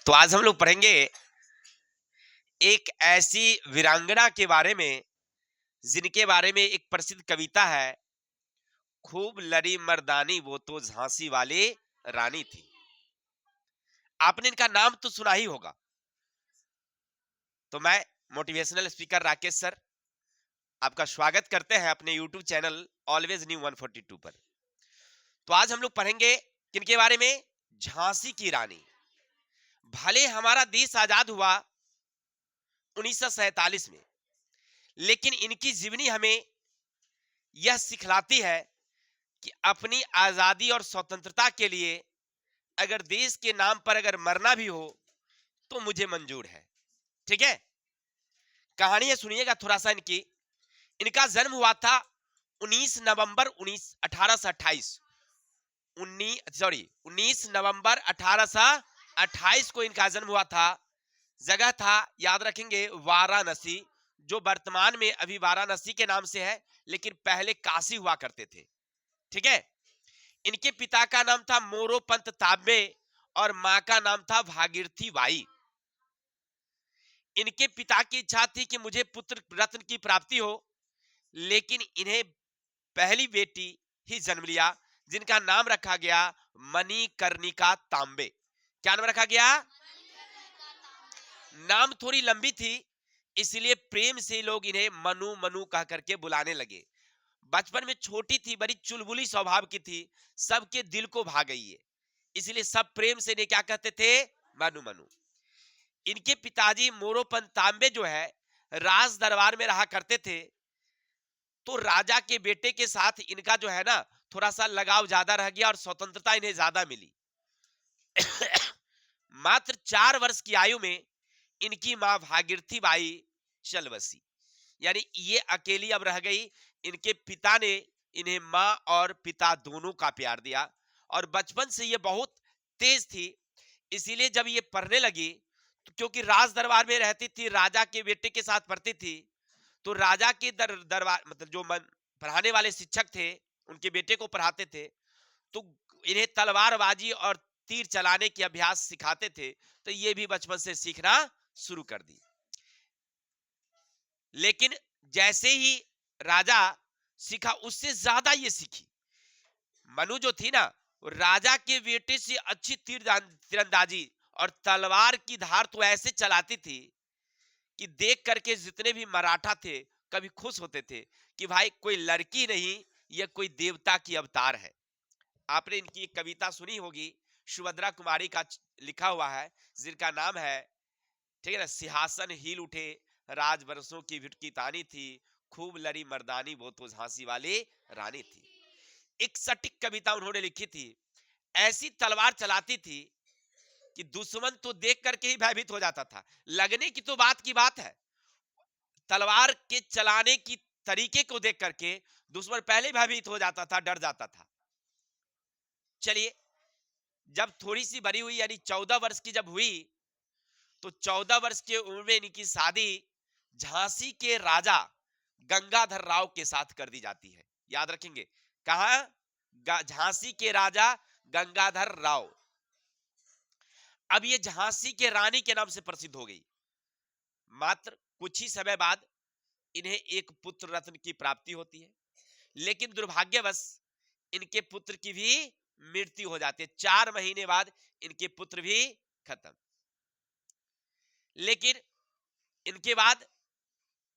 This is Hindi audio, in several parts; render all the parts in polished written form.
तो आज हम लोग पढ़ेंगे एक ऐसी वीरांगना के बारे में जिनके बारे में एक प्रसिद्ध कविता है। खूब लड़ी मर्दानी वो तो झांसी वाली रानी थी। आपने इनका नाम तो सुना ही होगा। तो मैं मोटिवेशनल स्पीकर राकेश सर आपका स्वागत करते हैं अपने यूट्यूब चैनल ऑलवेज न्यू 142 पर। तो आज हम लोग पढ़ेंगे किनके बारे में? झांसी की रानी। भले हमारा देश आजाद हुआ 1947 में, लेकिन इनकी जीवनी हमें यह सिखलाती है कि अपनी आजादी और स्वतंत्रता के लिए अगर देश के नाम पर अगर मरना भी हो तो मुझे मंजूर है। ठीक है, कहानी सुनिएगा थोड़ा सा इनकी। इनका जन्म हुआ था 19 नवंबर 1828 19 नवंबर 1828 को इनका जन्म हुआ था। जगह था, याद रखेंगे, वाराणसी, जो वर्तमान में अभी वाराणसी के नाम से है, लेकिन पहले काशी हुआ करते थे। ठीक है, इनके पिता का नाम था मोरोपंत तांबे और मां का नाम था भागीरथी बाई। इनके पिता की इच्छा थी कि मुझे पुत्र रत्न की प्राप्ति हो, लेकिन इन्हें पहली बेटी ही जन्म लिया जिनका नाम रखा गया मणिकर्णिका तांबे। क्या नाम रखा गया? नाम थोड़ी लंबी थी, इसलिए प्रेम से लोग इन्हें मनु मनु कह करके बुलाने लगे। बचपन में छोटी थी, बड़ी चुलबुली स्वभाव की थी, सबके दिल को भा गई है, इसलिए सब प्रेम से इन्हें क्या कहते थे? मनु मनु। इनके पिताजी मोरोपंत तांबे जो है राज दरबार में रहा करते थे, तो राजा के बेटे के साथ इनका जो है ना थोड़ा सा लगाव ज्यादा रह गया और स्वतंत्रता इन्हें ज्यादा मिली। मात्र 4 वर्ष की आयु में इनकी मां भागीरथी बाई चल बसी, यानी ये अकेली अब रह गई। इनके पिता ने इन्हें मां और पिता दोनों का प्यार दिया, और बचपन से ये बहुत तेज थी, इसीलिए जब ये पढ़ने लगी तो क्योंकि राज दरबार में रहती थी, राजा के बेटे के साथ पढ़ती थी, तो राजा के दरबार मतलब जो पढ़ाने वाले शिक्षक थे उनके बेटे को पढ़ाते थे, तो इन्हें तलवारबाजी और तीर चलाने की अभ्यास सिखाते थे, तो ये भी बचपन से सीखना शुरू कर दी। लेकिन जैसे ही राजा सीखा, उससे ज्यादा ये सीखी। मनु जो थी ना, वो राजा के बेटे से अच्छी तीरंदाजी और तलवार की धार तो ऐसे चलाती थी कि देख करके जितने भी मराठा थे कभी खुश होते थे कि भाई कोई लड़की नहीं, यह कोई देवता की अवतार है। आपने इनकी एक कविता सुनी होगी, सुभद्रा कुमारी का लिखा हुआ है, जिनका नाम है, ठीक है ना, सिंहासन हिल उठे राजवंशों की भिटकी तानी थी, खूब लड़ी मर्दानी वो तो झांसी वाली रानी थी। एक सटीक कविता उन्होंने लिखी थी। ऐसी तलवार चलाती थी कि दुश्मन तो देख करके ही भयभीत हो जाता था। लगने की तो बात की बात है, तलवार के चलाने की तरीके को देख करके दुश्मन पहले भयभीत हो जाता था, डर जाता था। चलिए, जब थोड़ी सी बड़ी हुई, यानी 14 वर्ष की जब हुई, तो 14 वर्ष की उम्र में इनकी शादी झांसी के राजा गंगाधर राव के साथ कर दी जाती है। याद रखेंगे, कहा? झांसी के राजा गंगाधर राव। अब ये झांसी के रानी के नाम से प्रसिद्ध हो गई। मात्र कुछ ही समय बाद इन्हें एक पुत्र रत्न की प्राप्ति होती है, लेकिन दुर्भाग्यवश इनके पुत्र की भी मृत्यु हो जाती है। 4 महीने बाद इनके पुत्र भी खत्म। लेकिन इनके बाद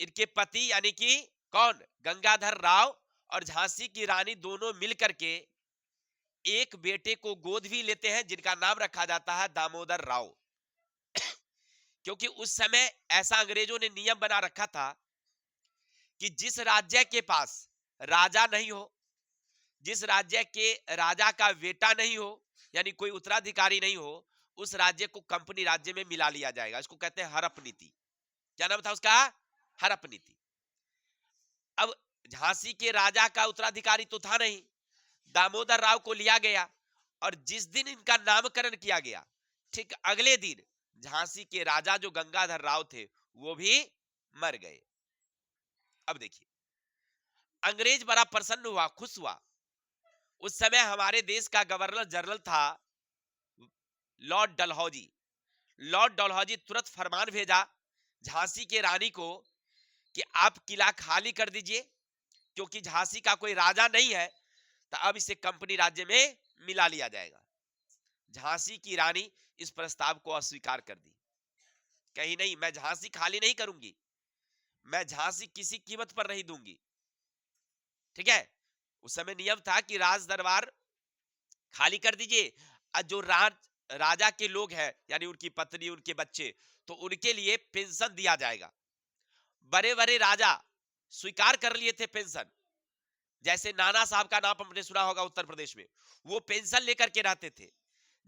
इनके पति यानी कि कौन? गंगाधर राव और झांसी की रानी दोनों मिलकर के एक बेटे को गोद भी लेते हैं, जिनका नाम रखा जाता है दामोदर राव। क्योंकि उस समय ऐसा अंग्रेजों ने नियम बना रखा था कि जिस राज्य के पास राजा नहीं हो, जिस राज्य के राजा का बेटा नहीं हो, यानी कोई उत्तराधिकारी नहीं हो, उस राज्य को कंपनी राज्य में मिला लिया जाएगा। इसको कहते हैं हड़प नीति। क्या नाम था उसका? हड़प नीति। अब झांसी के राजा का उत्तराधिकारी तो था नहीं, दामोदर राव को लिया गया, और जिस दिन इनका नामकरण किया गया, ठीक अगले दिन झांसी के राजा जो गंगाधर राव थे वो भी मर गए। अब देखिए, अंग्रेज बड़ा प्रसन्न हुआ, खुश हुआ। उस समय हमारे देश का गवर्नर जनरल था लॉर्ड डलहौजी। लॉर्ड डलहौजी तुरंत फरमान भेजा झांसी के रानी को कि आप किला खाली कर दीजिए, क्योंकि झांसी का कोई राजा नहीं है, तो अब इसे कंपनी राज्य में मिला लिया जाएगा। झांसी की रानी इस प्रस्ताव को अस्वीकार कर दी। कहीं नहीं, मैं झांसी खाली नहीं करूंगी, मैं झांसी किसी कीमत पर नहीं दूंगी। ठीक है, उस समय नियम था कि राज दरबार खाली कर दीजिए, और जो राजा के लोग हैं, यानी उनकी पत्नी, उनके बच्चे, तो उनके लिए पेंशन दिया जाएगा। बड़े बड़े राजा स्वीकार कर लिए थे पेंशन, जैसे नाना साहब का नाम हमने सुना होगा उत्तर प्रदेश में, वो पेंशन लेकर के रहते थे।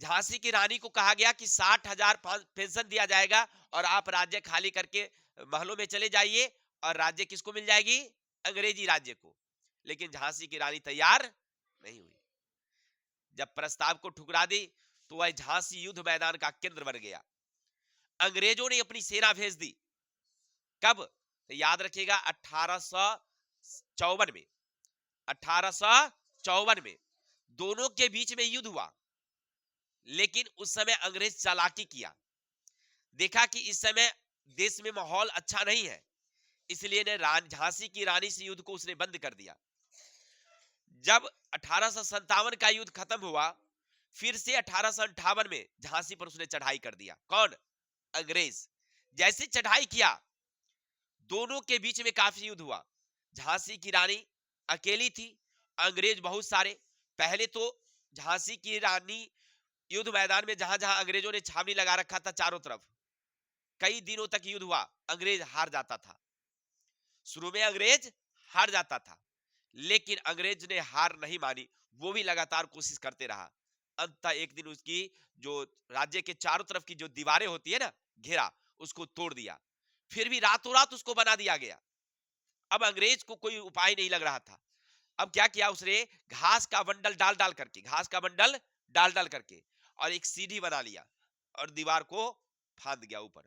झांसी की रानी को कहा गया कि 60,000 पेंशन दिया जाएगा और आप राज्य खाली करके महलों में चले जाइए, और राज्य किसको मिल जाएगी? अंग्रेजी राज्य को। लेकिन झांसी की रानी तैयार नहीं हुई। जब प्रस्ताव को ठुकरा दी तो वह झांसी युद्ध मैदान का केंद्र बन गया। अंग्रेजों ने अपनी सेना भेज दी। कब? तो याद रखिएगा 1854 में, 1854 में दोनों के बीच में युद्ध हुआ। लेकिन उस समय अंग्रेज चालाकी किया, देखा कि इस समय देश में माहौल अच्छा नहीं है, इसलिए ने झांसी की रानी से युद्ध को उसने बंद कर दिया। जब 1857 का युद्ध खत्म हुआ, फिर से 1858 में झांसी पर उसने चढ़ाई कर दिया। कौन? अंग्रेज। जैसे चढ़ाई किया, दोनों के बीच में काफी युद्ध हुआ। झांसी की रानी अकेली थी, अंग्रेज बहुत सारे। पहले तो झांसी की रानी युद्ध मैदान में जहां जहां अंग्रेजों ने छावनी लगा रखा था चारों तरफ, कई दिनों तक युद्ध हुआ, अंग्रेज हार जाता था। शुरू में अंग्रेज हार जाता था, लेकिन अंग्रेज ने हार नहीं मानी, वो भी लगातार कोशिश करते रहा। अंततः एक दिन उसकी जो राज्य के चारों तरफ की जो दीवारें होती है ना, घेरा, उसको तोड़ दिया। फिर भी रातों रात उसको बना दिया गया। अब अंग्रेज को कोई उपाय नहीं लग रहा था। अब क्या किया उसने? घास का बंडल डाल डाल करके, घास का बंडल डाल डाल करके, और एक सीढ़ी बना लिया और दीवार को फांद गया ऊपर।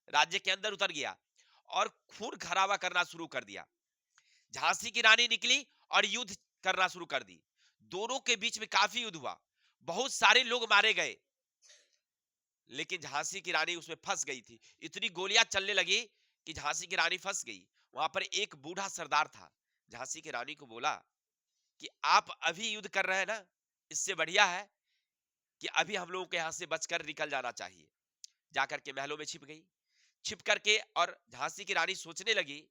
राज्य के अंदर उतर गया और खून खराबा करना शुरू कर दिया। झांसी की रानी निकली और युद्ध करना शुरू कर दी। दोनों के बीच में काफी युद्ध हुआ, बहुत सारे लोग मारे गए, लेकिन झांसी की रानी उसमें फंस गई थी। इतनी गोलियां चलने लगी कि झांसी की रानी फंस गई। वहां पर एक बूढ़ा सरदार था, झांसी की रानी को बोला कि आप अभी युद्ध कर रहे हैं ना, इससे बढ़िया है कि अभी हम लोगों के यहां से बचकर निकल जाना चाहिए। जाकर के महलों में छिप गई। छिप करके और झांसी की रानी सोचने लगी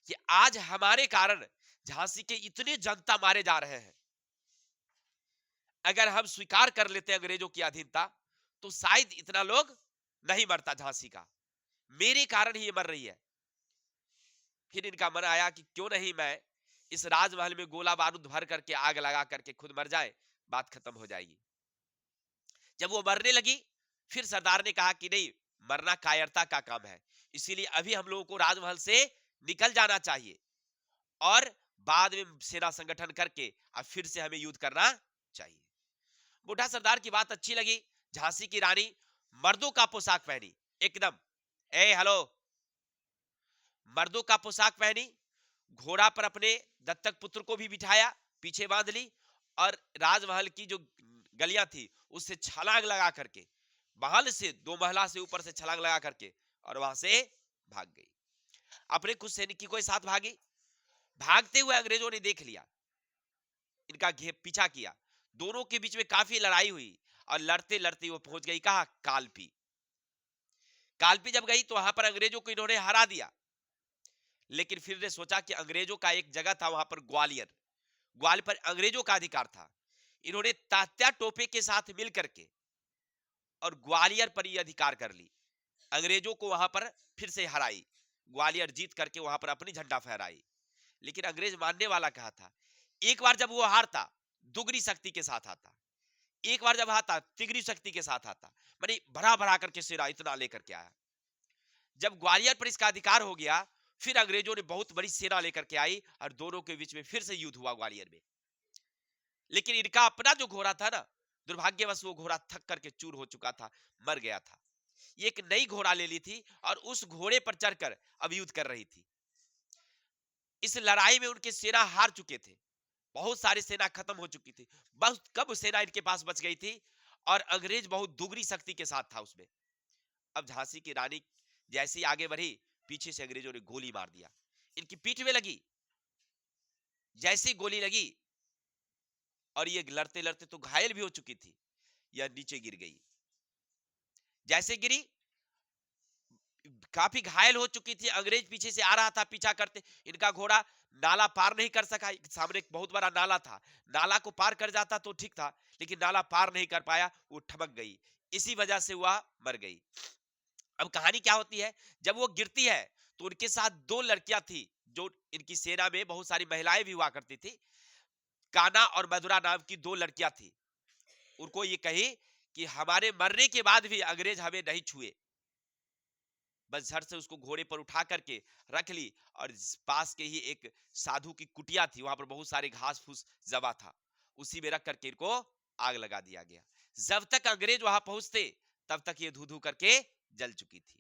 कि आज हमारे कारण झांसी के इतने जनता मारे जा रहे हैं, अगर हम स्वीकार कर लेते अंग्रेजों की अधीनता, तो शायद इतना लोग नहीं मरता झांसी का, मेरे कारण ही ये मर रही है। फिर इनका मन आया कि क्यों नहीं मैं इस राजमहल में गोला बारूद भर करके आग लगा करके खुद मर जाए, बात खत्म हो जाएगी। जब वो मरने लगी, फिर सरदार ने कहा कि नहीं, मरना कायरता का काम है, इसीलिए अभी हम लोगों को राजमहल से निकल जाना चाहिए और बाद में सेना संगठन करके अब फिर से हमें युद्ध करना चाहिए। बूढ़ा सरदार की बात अच्छी लगी। झांसी की रानी मर्दों का पोशाक पहनी, एकदम हेलो, मर्दों का पोशाक पहनी, घोड़ा पर अपने दत्तक पुत्र को भी बिठाया, पीछे बांध ली, और राजमहल की जो गलियां थी उससे छलांग लगा करके, महल से, दो महला से ऊपर से छलांग लगा करके, और वहां से भाग गई। अपने कुछ सैनिकों के साथ भागी। भागते हुए अंग्रेजों ने देख लिया, इनका पीछा किया। दोनों के बीच में काफी लड़ाई हुई और लड़ते लड़ते वो पहुंच गई कहा? कालपी। कालपी जब गई तो वहां पर अंग्रेजों को इन्होंने हरा दिया, लेकिन फिर ने सोचा कि अंग्रेजों का एक जगह था वहां पर ग्वालियर, ग्वालियर पर अंग्रेजों का अधिकार था। इन्होंने तात्या टोपे के साथ मिल करके और ग्वालियर पर यह अधिकार कर ली, अंग्रेजों को वहां पर फिर से हराई, ग्वालियर जीत करके वहां पर अपनी झंडा फहराई। लेकिन अंग्रेज मानने वाला कहा था। एक बार जब वो हारता, दुगनी शक्ति के साथ आता, एक बार जब हारता, तिगनी शक्ति के साथ आता, मानी भरा भरा करके सेना इतना लेकर के आया। जब ग्वालियर पर इसका अधिकार हो गया, फिर अंग्रेजों ने बहुत बड़ी सेना लेकर के आई और दोनों के बीच में फिर से युद्ध हुआ ग्वालियर में। लेकिन इनका अपना जो घोड़ा था ना, दुर्भाग्यवश वो घोड़ा थक करके चूर हो चुका था, मर गया था। ये एक नई घोड़ा ले ली थी और उस घोड़े पर चढ़कर अब युद्ध कर रही थी। इस लड़ाई में उनके सेना हार चुके थे, बहुत सारी सेना खत्म हो चुकी थी। बस कब सेना इनके पास बच गई थी, और अंग्रेज बहुत दुगनी शक्ति के साथ था उसमें। अब झांसी की रानी जैसे ही आगे बढ़ी, पीछे से अंग्रेजों ने गोली मार दिया, इनकी पीठ में लगी। जैसे ही गोली लगी और ये लड़ते लड़ते तो घायल भी हो चुकी थी, यह नीचे गिर गई। जैसे गिरी, काफी घायल हो चुकी थी, अंग्रेज पीछे से आ रहा था पीछा करते, इनका घोड़ा नाला पार नहीं कर सका। सामने एक बहुत बड़ा नाला था, नाला को पार कर जाता तो ठीक था, लेकिन नाला पार नहीं कर पाया, वो ठमक गई, इसी वजह से वह मर गई। अब कहानी क्या होती है, जब वो गिरती है तो उनके साथ दो लड़कियां थी, जो इनकी सेना में बहुत सारी महिलाएं भी हुआ करती थी। काना और मधुरा नाम की दो लड़कियां थी। उनको ये कही कि हमारे मरने के बाद भी अंग्रेज हमें नहीं छुए। बस झट से उसको घोड़े पर उठा करके रख ली, और पास के ही एक साधु की कुटिया थी, वहां पर बहुत सारे घास फूस जमा था, उसी में रख करके इनको आग लगा दिया गया। जब तक अंग्रेज वहां पहुंचते तब तक ये धू धू करके जल चुकी थी।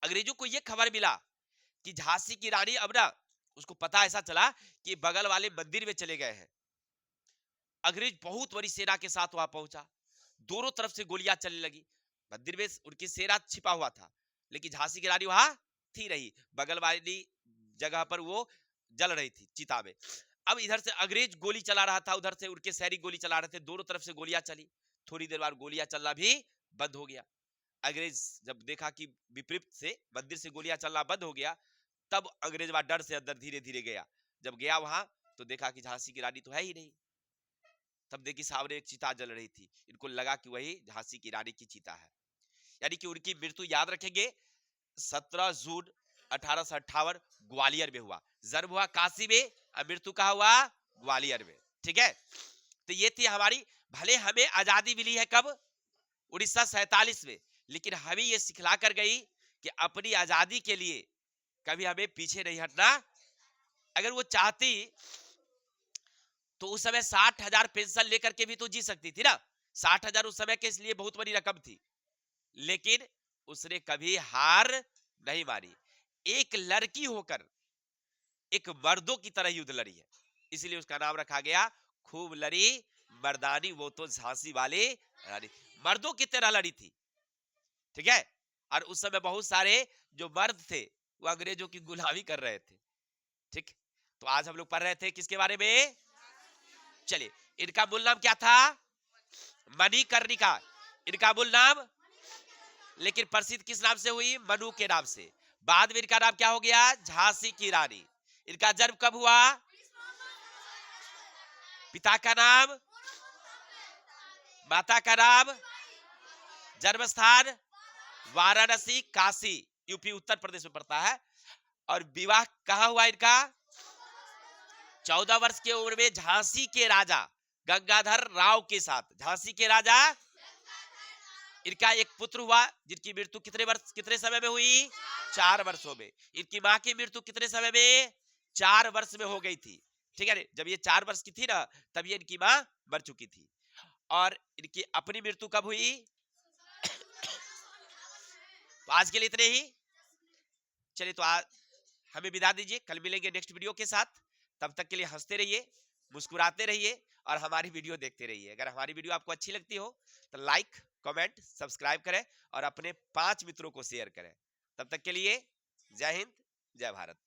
अंग्रेजों को यह खबर मिला कि झांसी की रानी, अब ना उसको पता ऐसा चला कि बगल वाले मंदिर में चले गए हैं। अंग्रेज बहुत बड़ी सेना के साथ वहां पहुंचा, दोनों तरफ से गोलियां चलने लगी। मंदिर में उनकी सेना छिपा हुआ था, लेकिन झांसी की रानी वहां थी रही, बगल वाली जगह पर वो जल रही थी चिता में। अब इधर से अंग्रेज गोली चला रहा था, उधर से उनके सैनिक गोली चला रहे थे, दोनों तरफ से गोलियां चली। थोड़ी देर बाद गोलियां चलना भी बंद हो गया। अंग्रेज जब देखा कि विपरीत से मंदिर से गोलियां चलना बंद हो गया, तब अंग्रेज वहां डर से अंदर धीरे धीरे गया। जब गया वहां तो देखा कि झांसी की रानी तो है ही नहीं। तब देखी सामने एक चिता जल रही थी, इनको लगा कि वही झांसी की रानी की चिता है। यानी कि उनकी मृत्यु याद रखेंगे 17 जून 1858 ग्वालियर में हुआ। जन्म हुआ काशी में और मृत्यु कहा हुआ ग्वालियर में। ठीक है, तो ये थी हमारी। भले हमें आजादी मिली है कब, 1947 में, लेकिन हमें ये सिखला कर गई कि अपनी आजादी के लिए कभी हमें पीछे नहीं हटना। अगर वो चाहती तो उस समय 60,000 पेंशन लेकर के भी तो जी सकती थी ना। 60,000 उस समय के लिए बहुत बड़ी रकम थी, लेकिन उसने कभी हार नहीं मानी। एक लड़की होकर एक मर्दों की तरह युद्ध लड़ी है, इसलिए उसका नाम रखा गया खूब लड़ी मर्दानी वो तो झांसी वाली रानी। मर्दों की तरह लड़ी थी। ठीक है, और उस समय बहुत सारे जो मर्द थे वो अंग्रेजों की गुलामी कर रहे थे। ठीक, तो आज हम लोग पढ़ रहे थे किसके बारे में। चलिए, इनका मूल नाम क्या था, मणिकर्णिका, इनका मूल नाम, लेकिन प्रसिद्ध किस नाम से हुई, मनु के नाम से। बाद में इनका नाम क्या हो गया, झांसी की रानी। इनका जन्म कब हुआ, पिता का नाम, माता का नाम, जन्म स्थान वाराणसी, काशी, यूपी उत्तर प्रदेश में पड़ता है। और विवाह कहां हुआ इनका, 14 वर्ष की उम्र में झांसी के राजा गंगाधर राव के साथ। झांसी के राजा, इनका एक पुत्र हुआ जिनकी मृत्यु कितने समय में हुई, 4 वर्षों में। इनकी मां की मृत्यु कितने समय में, 4 वर्ष में हो गई थी। ठीक है, जब ये 4 वर्ष की थी ना, तब ये इनकी मां मर चुकी थी। और इनकी अपनी मृत्यु कब हुई। तो आज के लिए इतने ही। चलिए, तो आज हमें विदा दीजिए, कल मिलेंगे नेक्स्ट वीडियो के साथ। तब तक के लिए हंसते रहिए, मुस्कुराते रहिए और हमारी वीडियो देखते रहिए। अगर हमारी वीडियो आपको अच्छी लगती हो तो लाइक, कमेंट, सब्सक्राइब करें और अपने 5 मित्रों को शेयर करें। तब तक के लिए जय हिंद, जय भारत।